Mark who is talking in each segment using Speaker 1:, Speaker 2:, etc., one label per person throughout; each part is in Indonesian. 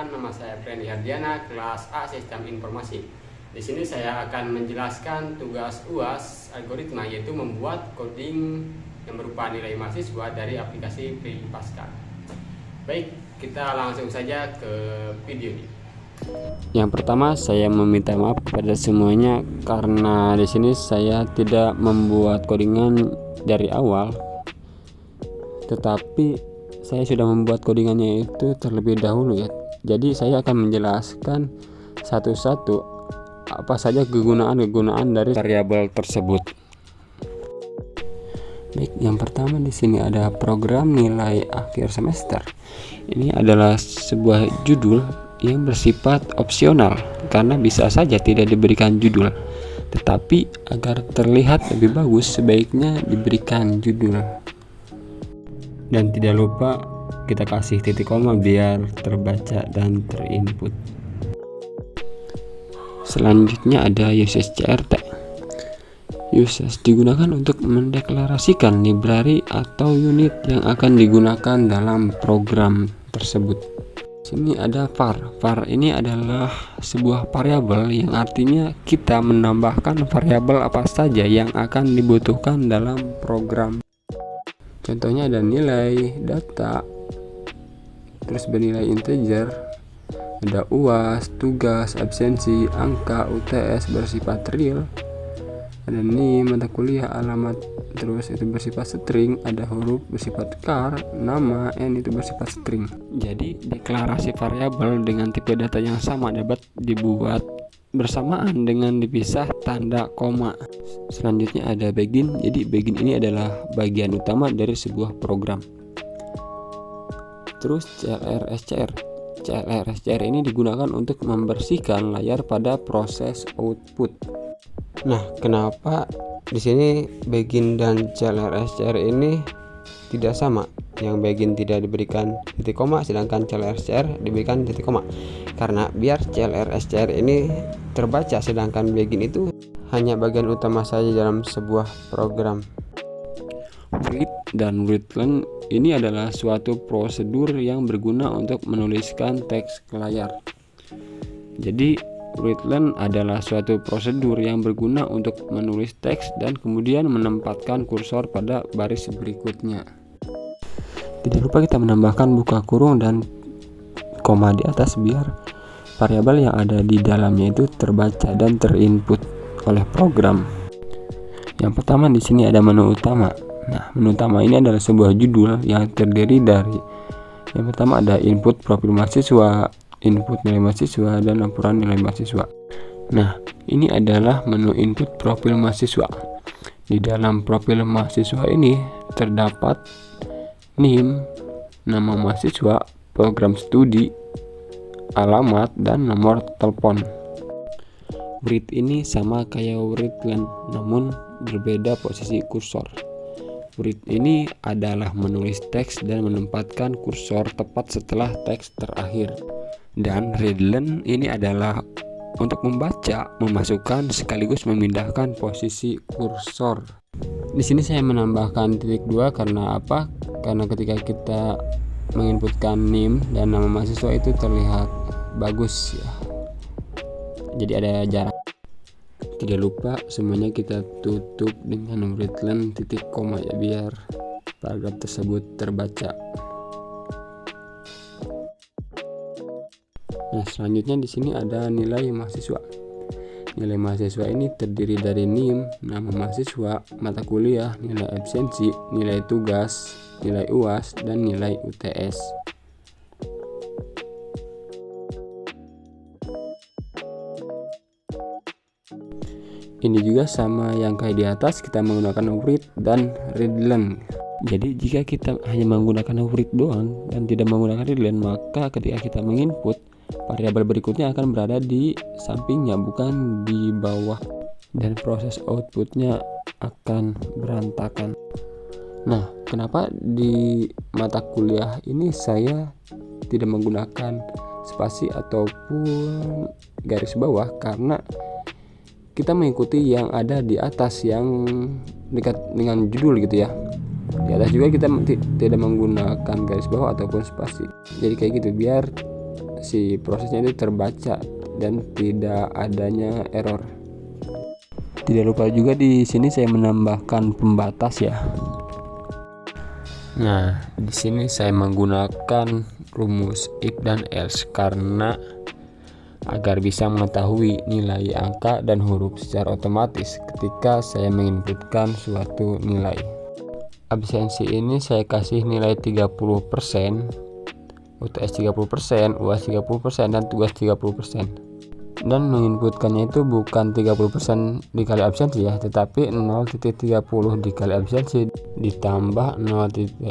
Speaker 1: perkenalkan, nama saya Priyandi Hardiana, kelas A Sistem Informasi. Di sini saya akan menjelaskan tugas UAS algoritma, yaitu membuat coding yang berupa nilai mahasiswa dari aplikasi Pripaska. Baik, kita langsung saja ke videonya. Yang pertama, saya meminta maaf kepada semuanya karena di sini saya tidak membuat codingan dari awal, tetapi saya sudah membuat codingannya itu terlebih dahulu ya. Jadi saya akan menjelaskan satu-satu apa saja kegunaan dari variabel tersebut. Baik, yang pertama di sini ada program nilai akhir semester. Ini adalah sebuah judul yang bersifat opsional karena bisa saja tidak diberikan judul. Tetapi agar terlihat lebih bagus sebaiknya diberikan judul. Dan tidak lupa kita kasih titik koma biar terbaca dan terinput. Selanjutnya ada uses CRT. Uses digunakan untuk mendeklarasikan library atau unit yang akan digunakan dalam program tersebut. Sini ada var. Var ini adalah sebuah variabel yang artinya kita menambahkan variabel apa saja yang akan dibutuhkan dalam program. Contohnya ada nilai, data, terus bernilai integer, ada UAS, tugas, absensi, angka, UTS bersifat real, ada NIM, mata kuliah, alamat, terus itu bersifat string, ada huruf bersifat char, nama, n itu bersifat string. Jadi deklarasi variabel dengan tipe data yang sama dapat dibuat bersamaan dengan dipisah tanda koma. Selanjutnya ada begin. Jadi begin ini adalah bagian utama dari sebuah program. Terus CLR SCR. CLR SCR ini digunakan untuk membersihkan layar pada proses output. Nah, kenapa di sini begin dan CLR SCR ini tidak sama? Yang begin tidak diberikan titik koma sedangkan CLR SCR diberikan titik koma. Karena biar CLR SCR ini terbaca sedangkan begin itu hanya bagian utama saja dalam sebuah program. Read dan readline ini adalah suatu prosedur yang berguna untuk menuliskan teks ke layar. Jadi readline adalah suatu prosedur yang berguna untuk menulis teks dan kemudian menempatkan kursor pada baris berikutnya. Tidak lupa kita menambahkan buka kurung dan koma di atas biar variabel yang ada di dalamnya itu terbaca dan terinput oleh program. Yang pertama di sini ada menu utama. Nah, menu utama ini adalah sebuah judul yang terdiri dari yang pertama ada input profil mahasiswa, input nilai mahasiswa, dan laporan nilai mahasiswa. Nah, ini adalah menu input profil mahasiswa. Di dalam profil mahasiswa ini terdapat NIM, nama mahasiswa, program studi, alamat, dan nomor telepon. Read ini sama kayak readline, namun berbeda posisi kursor. Read ini adalah menulis teks dan menempatkan kursor tepat setelah teks terakhir. Dan readline ini adalah untuk membaca, memasukkan sekaligus memindahkan posisi kursor. Di sini saya menambahkan titik 2 karena apa? Karena ketika kita menginputkan NIM dan nama mahasiswa itu terlihat bagus ya. Jadi ada jarak. Tidak lupa semuanya kita tutup dengan readline titik koma ya biar paragraf tersebut terbaca. Nah, selanjutnya di sini ada nilai mahasiswa. Nilai mahasiswa ini terdiri dari NIM, nama mahasiswa, mata kuliah, nilai absensi, nilai tugas, nilai UAS, dan nilai UTS. Ini juga sama yang kayak di atas, kita menggunakan read dan readline. Jadi jika kita hanya menggunakan read doang dan tidak menggunakan readline, maka ketika kita menginput, variabel berikutnya akan berada di sampingnya bukan di bawah dan proses outputnya akan berantakan. Nah, kenapa di mata kuliah ini saya tidak menggunakan spasi ataupun garis bawah? Karena kita mengikuti yang ada di atas yang dekat dengan judul gitu ya. Di atas juga kita tidak menggunakan garis bawah ataupun spasi. Jadi kayak gitu biar si prosesnya itu terbaca dan tidak adanya error. Tidak lupa juga di sini saya menambahkan pembatas ya. Nah, di sini saya menggunakan rumus if dan else karena agar bisa mengetahui nilai angka dan huruf secara otomatis ketika saya menginputkan suatu nilai. Absensi ini saya kasih nilai 30%, UTS 30%, UAS 30%, dan tugas 30%. Dan menginputkannya itu bukan 30% dikali absensi ya, tetapi 0,30 dikali absensi ditambah 0,30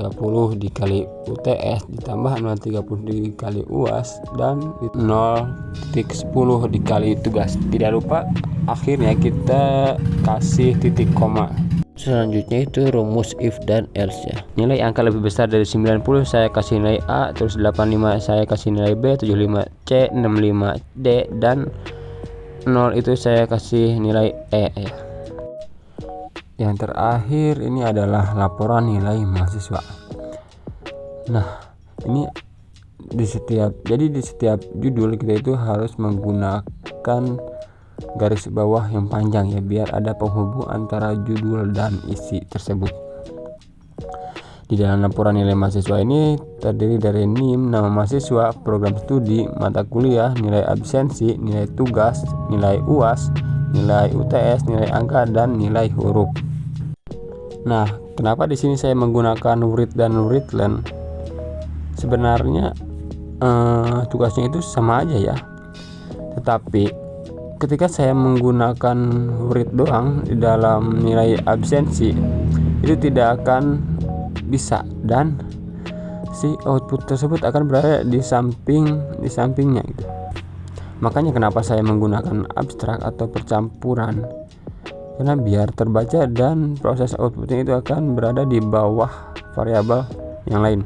Speaker 1: dikali UTS ditambah 0,30 dikali UAS dan 0,10 dikali tugas. Tidak lupa akhirnya kita kasih titik koma. Selanjutnya itu rumus if dan else ya. Nilai angka lebih besar dari 90 saya kasih nilai A, terus 85 saya kasih nilai B, 75 C, 65 D, dan 0 itu saya kasih nilai E ya. Yang terakhir ini adalah laporan nilai mahasiswa. Nah, ini di setiap judul kita itu harus menggunakan garis bawah yang panjang ya, biar ada penghubung antara judul dan isi tersebut. Di dalam laporan nilai mahasiswa ini terdiri dari NIM, nama mahasiswa, program studi, mata kuliah, nilai absensi, nilai tugas, nilai UAS, nilai UTS, nilai angka, dan nilai huruf. Nah, kenapa di sini saya menggunakan read dan written? Sebenarnya tugasnya itu sama aja ya, tetapi ketika saya menggunakan read doang di dalam nilai absensi itu tidak akan bisa, dan si output tersebut akan berada di sampingnya gitu. Makanya kenapa saya menggunakan abstrak atau percampuran, karena biar terbaca dan proses outputnya itu akan berada di bawah variabel yang lain.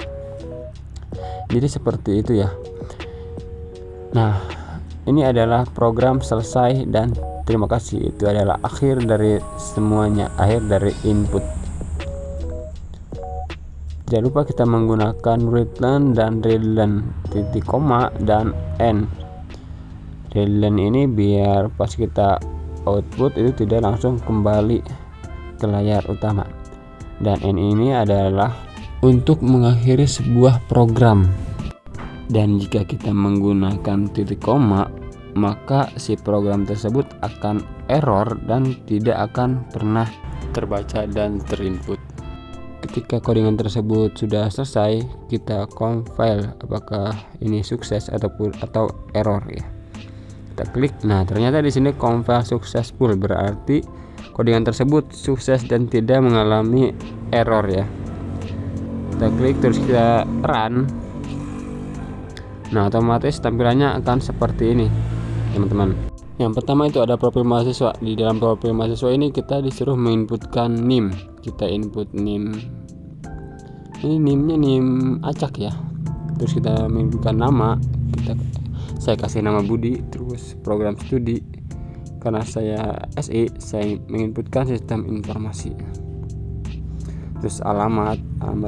Speaker 1: Jadi seperti itu ya. Nah, ini adalah program selesai dan terima kasih. Itu adalah akhir dari semuanya, akhir dari input. Jangan lupa kita menggunakan readline dan readline, titik koma dan n. Readline ini biar pas kita output itu tidak langsung kembali ke layar utama. Dan n ini adalah untuk mengakhiri sebuah program. Dan jika kita menggunakan titik koma, maka si program tersebut akan error dan tidak akan pernah terbaca dan terinput. Ketika codingan tersebut sudah selesai, kita compile apakah ini sukses atau error ya. Kita klik. Nah, ternyata di sini compile successful, berarti codingan tersebut sukses dan tidak mengalami error ya. Kita klik terus kita run. Nah, otomatis tampilannya akan seperti ini, teman-teman. Yang pertama itu ada profil mahasiswa. Di dalam profil mahasiswa ini kita disuruh menginputkan NIM. Kita input NIM. Ini NIM-nya NIM acak ya. Terus kita menginputkan nama. Saya kasih nama Budi. Terus program studi. Karena saya SI, saya menginputkan sistem informasi. Terus alamat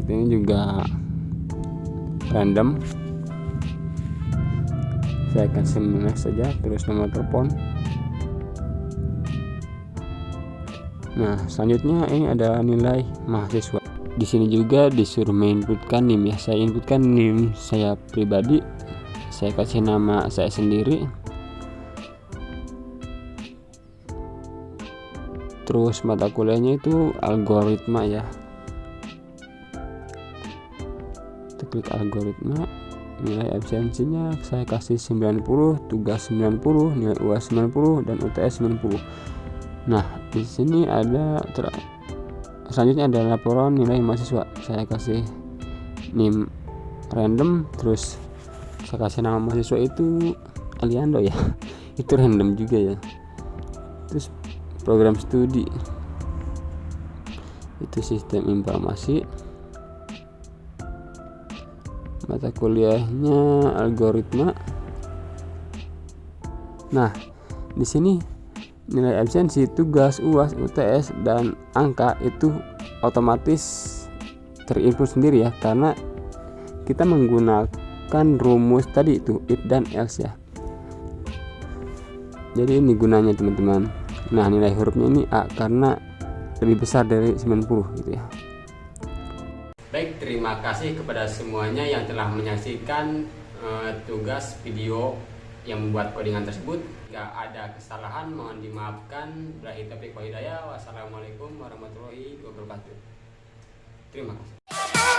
Speaker 1: ini juga random. Saya kasih mana saja, terus nomor telepon. Nah, selanjutnya ini ada nilai mahasiswa. Di sini juga disuruh menginputkan NIM ya. Saya inputkan NIM saya pribadi. Saya kasih nama saya sendiri. Terus mata kuliahnya itu algoritma ya. Kita klik algoritma. Nilai absensinya saya kasih 90, tugas 90, nilai UAS 90, dan UTS 90. Nah, di sini ada selanjutnya ada laporan nilai mahasiswa. Saya kasih NIM random, terus saya kasih nama mahasiswa itu Aliando ya. Itu random juga ya. Terus program studi itu sistem informasi. Mata kuliahnya algoritma. Nah, di sini nilai absensi, tugas, UAS, UTS, dan angka itu otomatis terinput sendiri ya, karena kita menggunakan menerapkan rumus tadi itu if dan else ya. Jadi ini gunanya teman-teman. Nah, nilai hurufnya ini A karena lebih besar dari 90 gitu ya. Baik, terima kasih kepada semuanya yang telah menyaksikan tugas video yang membuat codingan tersebut. Jika ada kesalahan mohon dimaafkan. Billahi taufiq wal hidayah. Wassalamualaikum warahmatullahi wabarakatuh. Terima kasih.